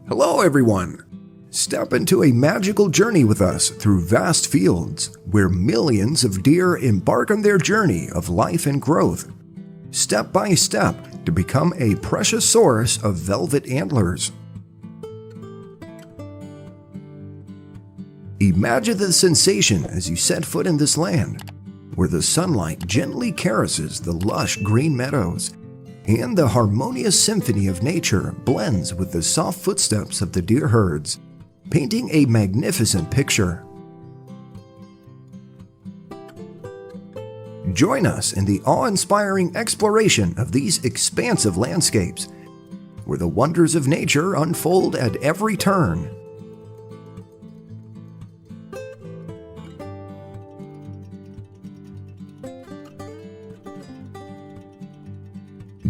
Hello everyone! Step into a magical journey with us through vast fields where millions of deer embark on their journey of life and growth, step by step to become a precious source of velvet antlers. Imagine the sensation as you set foot in this land, where the sunlight gently caresses the lush green meadows, and the harmonious symphony of nature blends with the soft footsteps of the deer herds, painting a magnificent picture. Join us in the awe-inspiring exploration of these expansive landscapes, where the wonders of nature unfold at every turn.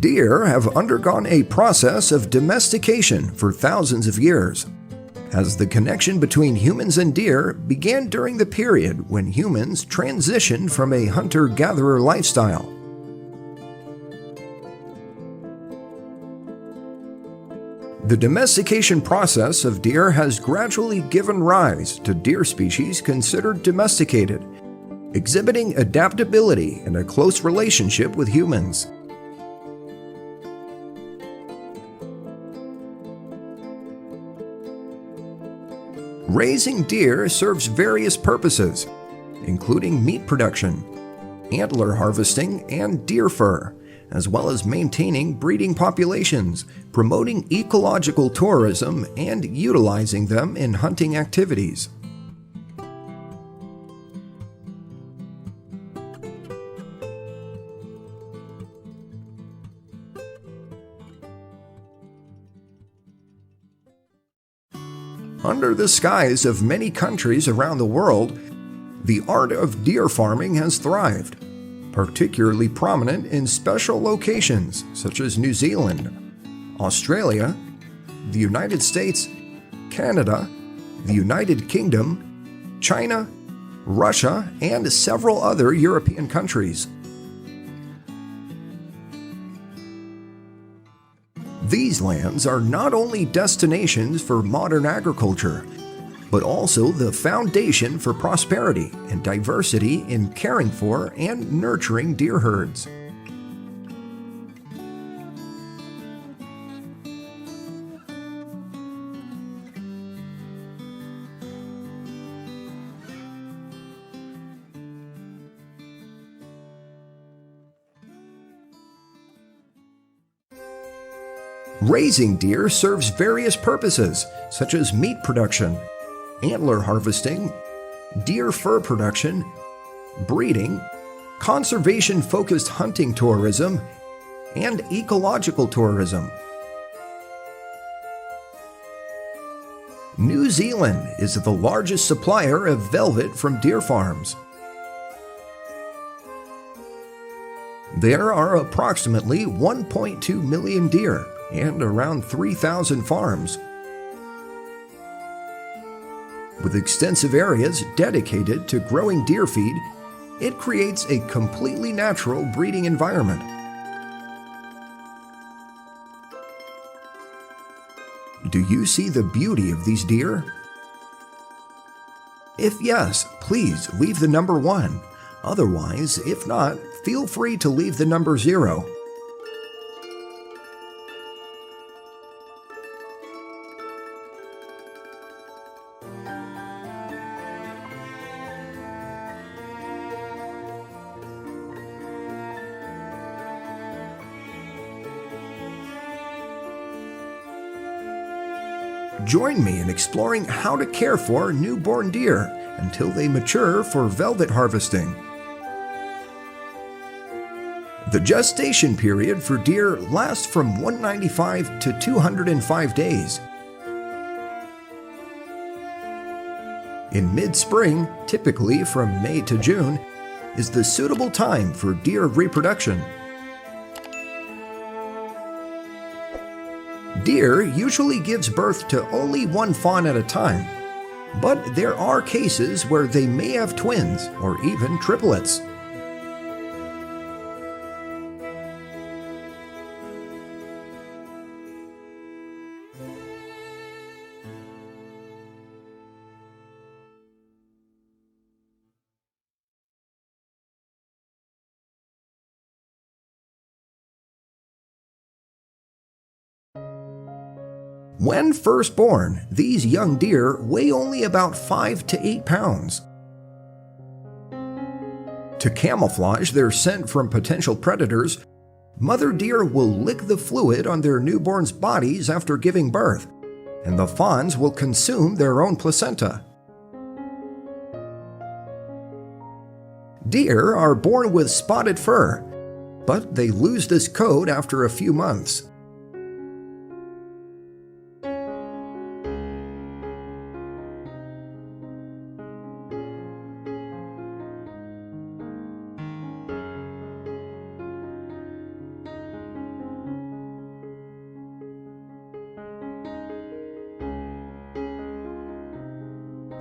Deer have undergone a process of domestication for thousands of years, as the connection between humans and deer began during the period when humans transitioned from a hunter-gatherer lifestyle. The domestication process of deer has gradually given rise to deer species considered domesticated, exhibiting adaptability and a close relationship with humans. Raising deer serves various purposes, including meat production, antler harvesting, and deer fur, as well as maintaining breeding populations, promoting ecological tourism, and utilizing them in hunting activities. Under the skies of many countries around the world, the art of deer farming has thrived, particularly prominent in special locations such as New Zealand, Australia, the United States, Canada, the United Kingdom, China, Russia, and several other European countries. These lands are not only destinations for modern agriculture, but also the foundation for prosperity and diversity in caring for and nurturing deer herds. Raising deer serves various purposes, such as meat production, antler harvesting, deer fur production, breeding, conservation-focused hunting tourism, and ecological tourism. New Zealand is the largest supplier of velvet from deer farms. There are approximately 1.2 million deer and around 3,000 farms. With extensive areas dedicated to growing deer feed, it creates a completely natural breeding environment. Do you see the beauty of these deer? If yes, please leave the number 1. Otherwise, if not, feel free to leave the number 0. Join me in exploring how to care for newborn deer until they mature for velvet harvesting. The gestation period for deer lasts from 195 to 205 days. In mid-spring, typically from May to June, is the suitable time for deer reproduction. Deer usually gives birth to only one fawn at a time, but there are cases where they may have twins or even triplets. When first born, these young deer weigh only about 5 to 8 pounds. To camouflage their scent from potential predators, mother deer will lick the fluid on their newborns' bodies after giving birth, and the fawns will consume their own placenta. Deer are born with spotted fur, but they lose this coat after a few months.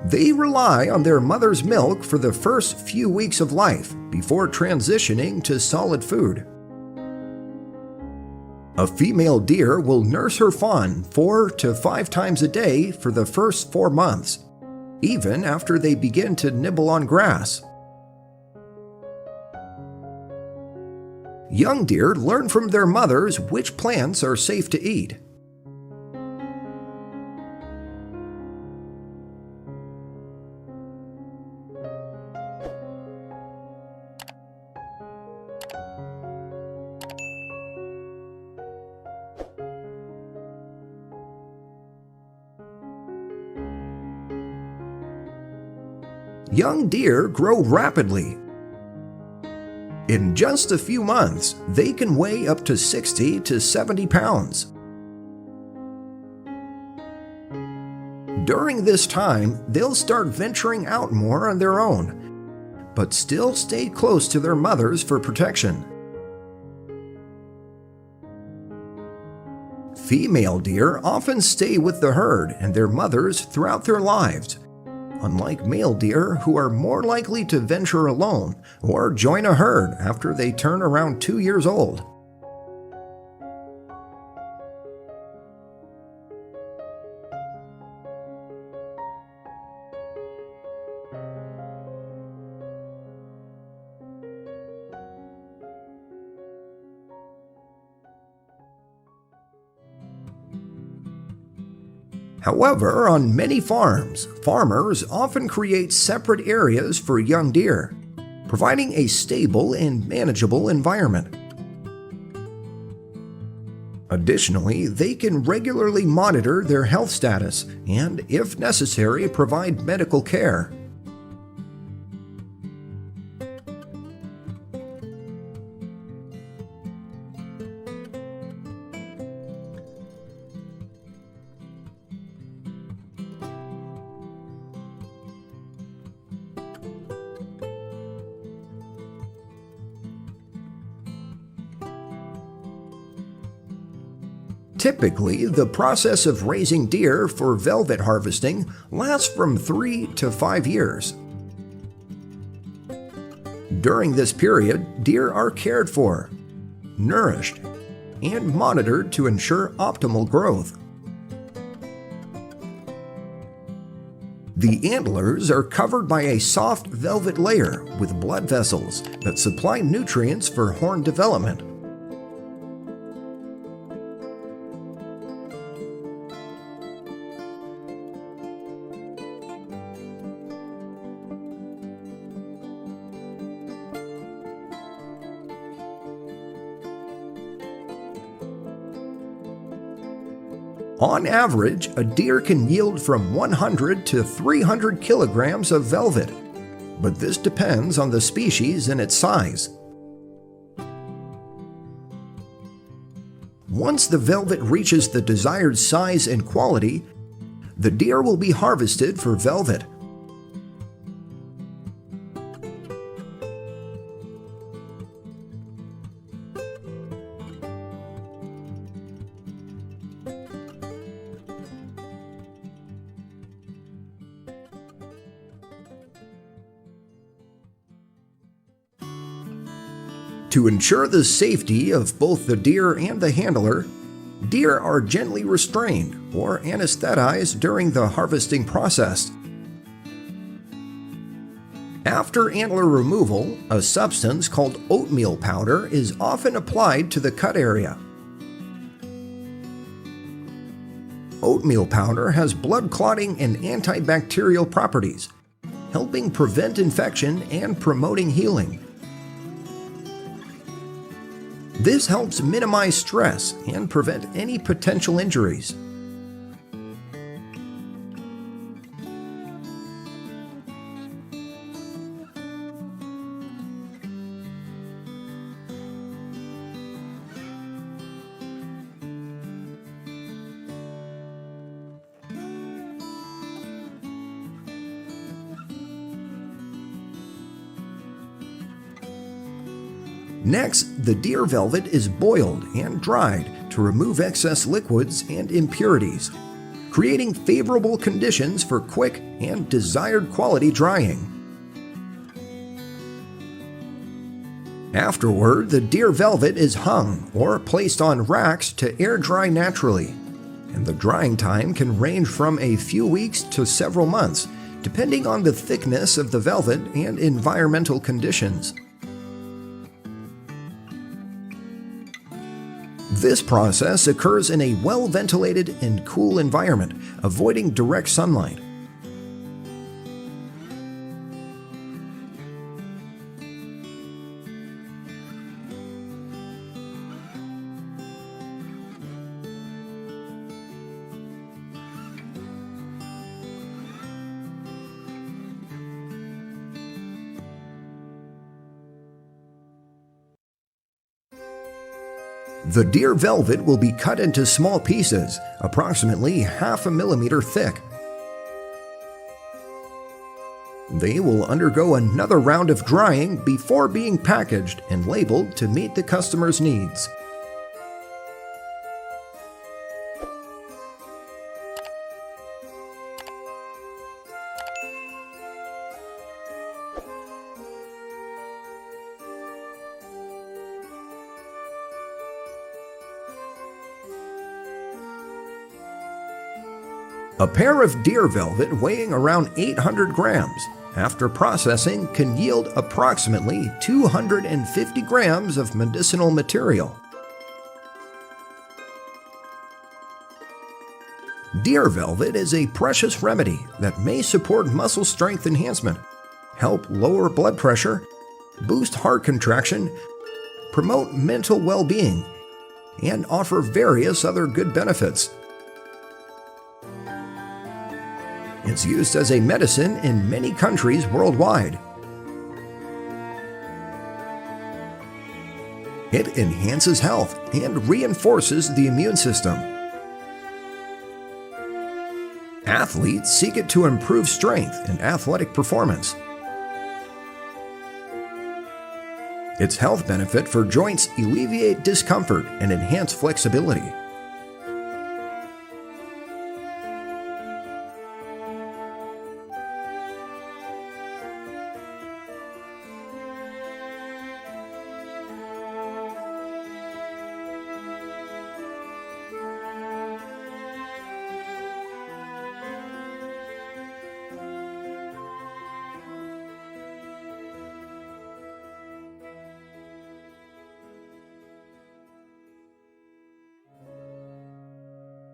They rely on their mother's milk for the first few weeks of life before transitioning to solid food. A female deer will nurse her fawn 4 to 5 times a day for the first 4 months, even after they begin to nibble on grass. Young deer learn from their mothers which plants are safe to eat. Young deer grow rapidly. In just a few months, they can weigh up to 60 to 70 pounds. During this time, they'll start venturing out more on their own, but still stay close to their mothers for protection. Female deer often stay with the herd and their mothers throughout their lives, unlike male deer who are more likely to venture alone or join a herd after they turn around 2 years old. However, on many farms, farmers often create separate areas for young deer, providing a stable and manageable environment. Additionally, they can regularly monitor their health status and, if necessary, provide medical care. Typically, the process of raising deer for velvet harvesting lasts from 3 to 5 years. During this period, deer are cared for, nourished, and monitored to ensure optimal growth. The antlers are covered by a soft velvet layer with blood vessels that supply nutrients for horn development. On average, a deer can yield from 100 to 300 kilograms of velvet, but this depends on the species and its size. Once the velvet reaches the desired size and quality, the deer will be harvested for velvet. To ensure the safety of both the deer and the handler, deer are gently restrained or anesthetized during the harvesting process. After antler removal, a substance called oatmeal powder is often applied to the cut area. Oatmeal powder has blood clotting and antibacterial properties, helping prevent infection and promoting healing. This helps minimize stress and prevent any potential injuries. Next, the deer velvet is boiled and dried to remove excess liquids and impurities, creating favorable conditions for quick and desired quality drying. Afterward, the deer velvet is hung or placed on racks to air dry naturally, and the drying time can range from a few weeks to several months, depending on the thickness of the velvet and environmental conditions. This process occurs in a well-ventilated and cool environment, avoiding direct sunlight. The deer velvet will be cut into small pieces, approximately 0.5 millimeter thick. They will undergo another round of drying before being packaged and labeled to meet the customer's needs. A pair of deer velvet weighing around 800 grams, after processing, can yield approximately 250 grams of medicinal material. Deer velvet is a precious remedy that may support muscle strength enhancement, help lower blood pressure, boost heart contraction, promote mental well-being, and offer various other good benefits. It's used as a medicine in many countries worldwide. It enhances health and reinforces the immune system. Athletes seek it to improve strength and athletic performance. Its health benefit for joints alleviate discomfort and enhance flexibility.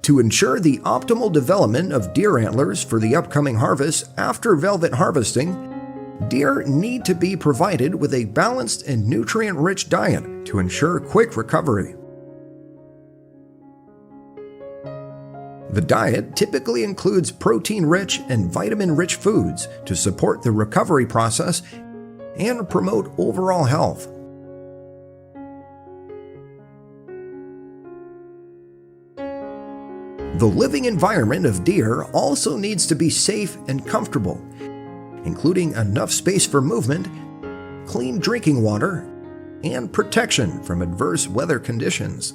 To ensure the optimal development of deer antlers for the upcoming harvest after velvet harvesting, deer need to be provided with a balanced and nutrient-rich diet to ensure quick recovery. The diet typically includes protein-rich and vitamin-rich foods to support the recovery process and promote overall health. The living environment of deer also needs to be safe and comfortable, including enough space for movement, clean drinking water, and protection from adverse weather conditions.